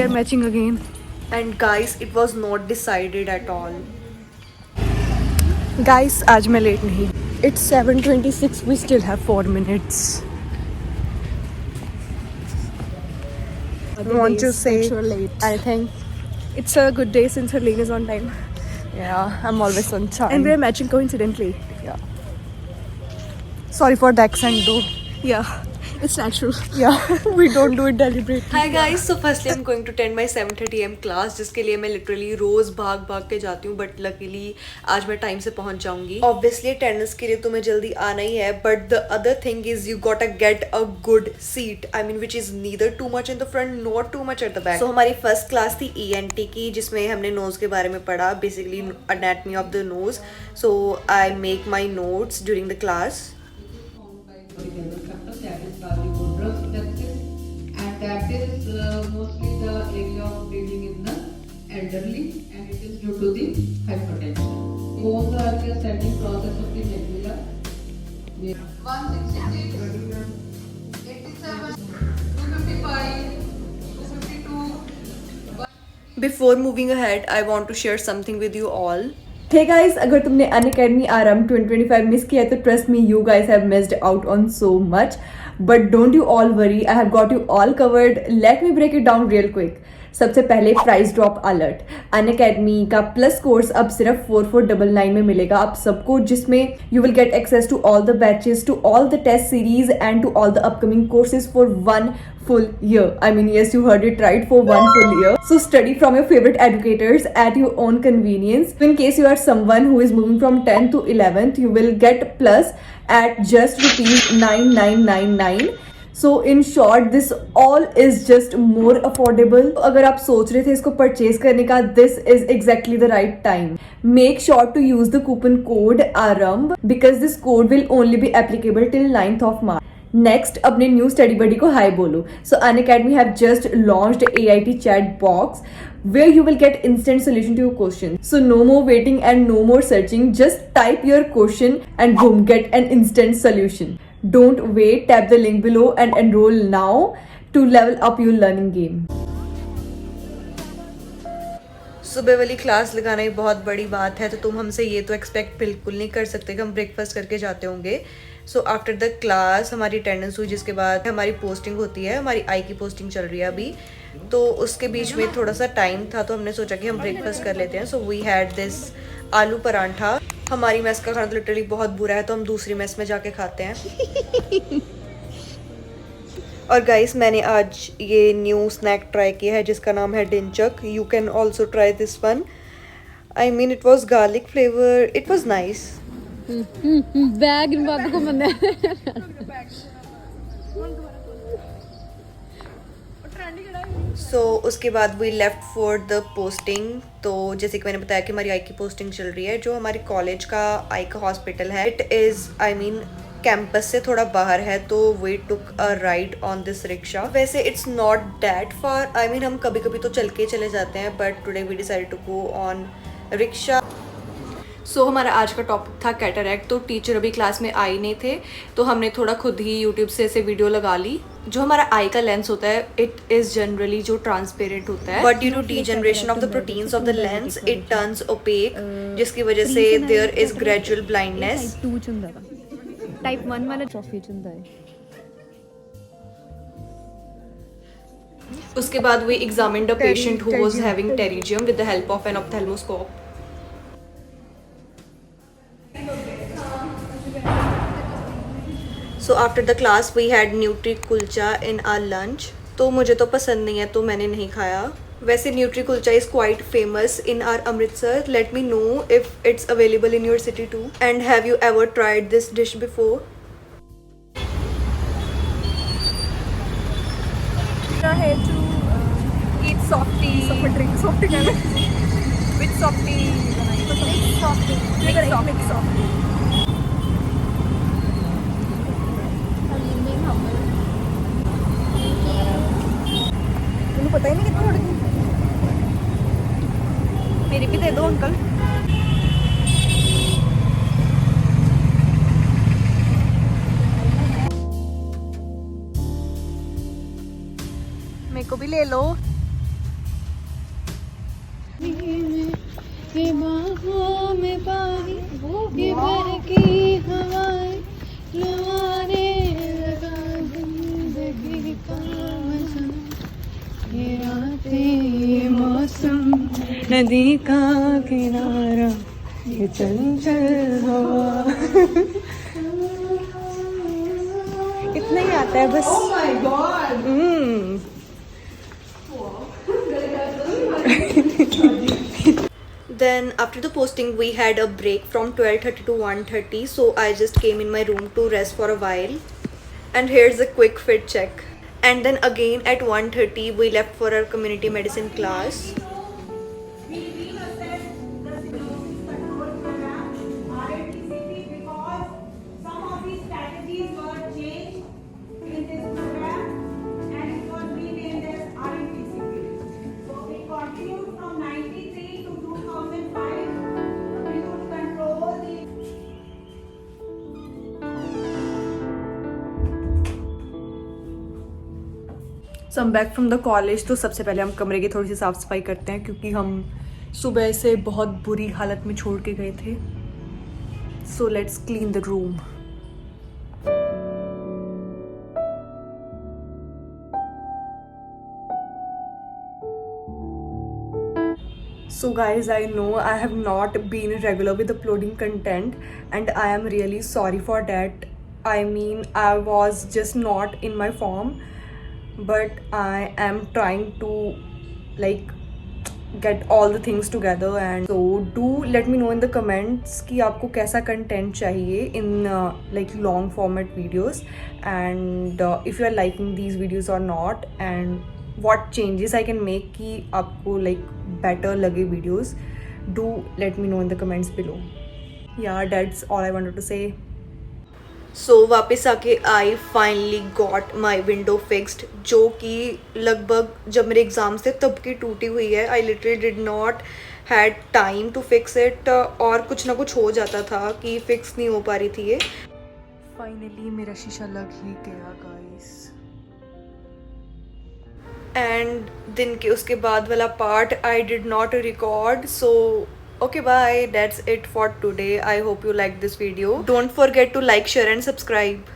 we are matching again. And guys, it was not decided at all. Guys, आज मैं late नहीं. It's 7:26. We still have 4 minutes. Want to say anything? It's a good day since Harleen is on time. Yeah, I'm always on time. And we're matching coincidentally. Yeah. Sorry for the accent though. Yeah, it's natural. Yeah. We don't do it deliberately. Hi guys, so firstly I'm going to attend my 7:30 am class जिसके लिए मैं literally रोज भाग भाग के जाती हूँ, but luckily आज मैं टाइम से पहुँच जाऊंगी. Obviously attendance के लिए तुम्हें जल्दी आना ही है, but the other thing is you gotta get a good seat. I mean which is neither too much in the front nor too much at the back. So हमारी first class थी ENT की, जिसमें हमने nose के बारे में पढ़ा, basically anatomy of the nose. So I make my notes during the class. That is valvular sepsis, and that is mostly the area of bleeding in the elderly, and it is due to the hypertension. Bones are the ascending process of the medulla. 166, 87, 255, 252. Before moving ahead, I want to share something with you all. Hey guys, अगर तुमने Unacademy आरम 2025 miss किया तो trust me you guys have missed out on so much, but don't you all worry, I have got you all covered. Let me break it down real quick. सबसे पहले price drop alert. Unacademy का plus course अब सिर्फ 4499 में मिलेगा आप सबको, जिसमें you will get access to all the batches, to all the test series and to all the upcoming courses for 1 full year. I mean, yes, you heard it right, for 1 full year. So study from your favorite educators at your own convenience. In case you are someone who is moving from 10th to 11th, you will get plus at just ₹9999. So in short, this all is just more affordable. अगर आप सोच रहे थे इसको purchase करने का, this is exactly the right time. Make sure to use the coupon code ARAMB because this code will only be applicable till 9th of March. Next अपने new study बडी को हाई बोलो. सो Unacademy have just launched AIT chat box where you will get instant solution to your question. So no more waiting and no more searching. Just type your question and boom, get an instant solution. Don't wait. Tap the link below and enroll now to level up your learning game. सुबह वाली class लगाना ही बहुत बड़ी बात है, तो तुम हमसे ये तो एक्सपेक्ट बिल्कुल नहीं कर सकते कि हम ब्रेकफास्ट करके जाते होंगे. सो आफ्टर द क्लास हमारी अटेंडेंस हुई, जिसके बाद हमारी पोस्टिंग होती है. हमारी आई की पोस्टिंग चल रही है अभी, तो उसके बीच में थोड़ा सा टाइम था, तो हमने सोचा कि हम ब्रेकफास्ट कर लेते हैं. सो वी हैड दिस आलू परांठा. हमारी मेस का खाना तो लिटरली बहुत बुरा है, तो हम दूसरी मेस में जाके खाते हैं. और गाइस, मैंने आज ये न्यू स्नैक ट्राई किया है जिसका नाम है Dinchak. You can also try this one. I mean it was garlic flavour. It was nice. Bag को बंदा सो उसके बाद we left for the posting. तो जैसे कि मैंने बताया कि हमारी आई की पोस्टिंग चल रही है, जो हमारे कॉलेज का आई का हॉस्पिटल है. It is I mean campus से थोड़ा बाहर है, तो we took a ride on this rickshaw. वैसे it's not that far. I mean हम कभी कभी तो चल के चले जाते हैं, but today we decided to go on rickshaw. So हमारा आज का टॉपिक था कैटरैक्ट. तो टीचर अभी क्लास में आए नहीं थे, तो हमने थोड़ा खुद ही यूट्यूब से ऐसे वीडियो लगा ली. जो हमारा आई का लेंस होता है, इट इज़ जनरली जो ट्रांसपेरेंट होता है, but due to degeneration of the proteins of the lens it turns opaque, जिसकी वजह से there is gradual blindness. Type 1 वाला ट्रॉफी चुंदा है. उसके बाद we examined a patient who was having pterygium with the help of an ophthalmoscope. So after the class we had nutri kulcha in our lunch. तो मुझे तो पसंद नहीं है, तो मैंने नहीं खाया. वैसे nutri kulcha is quite famous in our Amritsar. Let me know if it's available in your city too. And have you ever tried this dish before? Here to eat softy. Softy kind of. With softy. Mix softy. पता ही नहीं कितना थोड़ी. मेरी भी दे दो uncle. मेरे को भी ले लो. के बाहों में बाही ये बहकी हवाएं लुभाने लगा जिंदगी का मजा ये रातें ये मौसम नदी का किनारा ये चंचल हवा इतना ही आता है बस. Oh my God. Then after the posting we had a break from 12:30 to 1:30, so I just came in my room to rest for a while. And here's a quick fit check. And then again at 1:30 we left for our community medicine class. So am back from the college. तो सबसे पहले हम कमरे की थोड़ी सी साफ़ सफाई करते हैं क्योंकि हम सुबह से बहुत बुरी हालत में छोड़ के गए थे. So let's clean the room. So guys, I know I have not been regular with uploading content and I am really sorry for that. I mean, I was just not in my form, but I am trying to like get all the things together. And so do let me know in the comments कि आपको कैसा content चाहिए in like long format videos, and if you are liking these videos or not, and what changes I can make कि आपको like better लगे videos. Do let me know in the comments below. Yeah, that's all I wanted to say. So वापस आके I finally got my window fixed, जो कि लगभग जब मेरे एग्ज़ाम्स थे तब की टूटी हुई है. I literally did not had time to fix it, और कुछ ना कुछ हो जाता था कि fix नहीं हो पा रही थी ये. Finally मेरा शीशा लग ही गया guys. And दिन के उसके बाद वाला part I did not record. So okay, bye, that's it for today. I hope you liked this video. Don't forget to like, share and subscribe.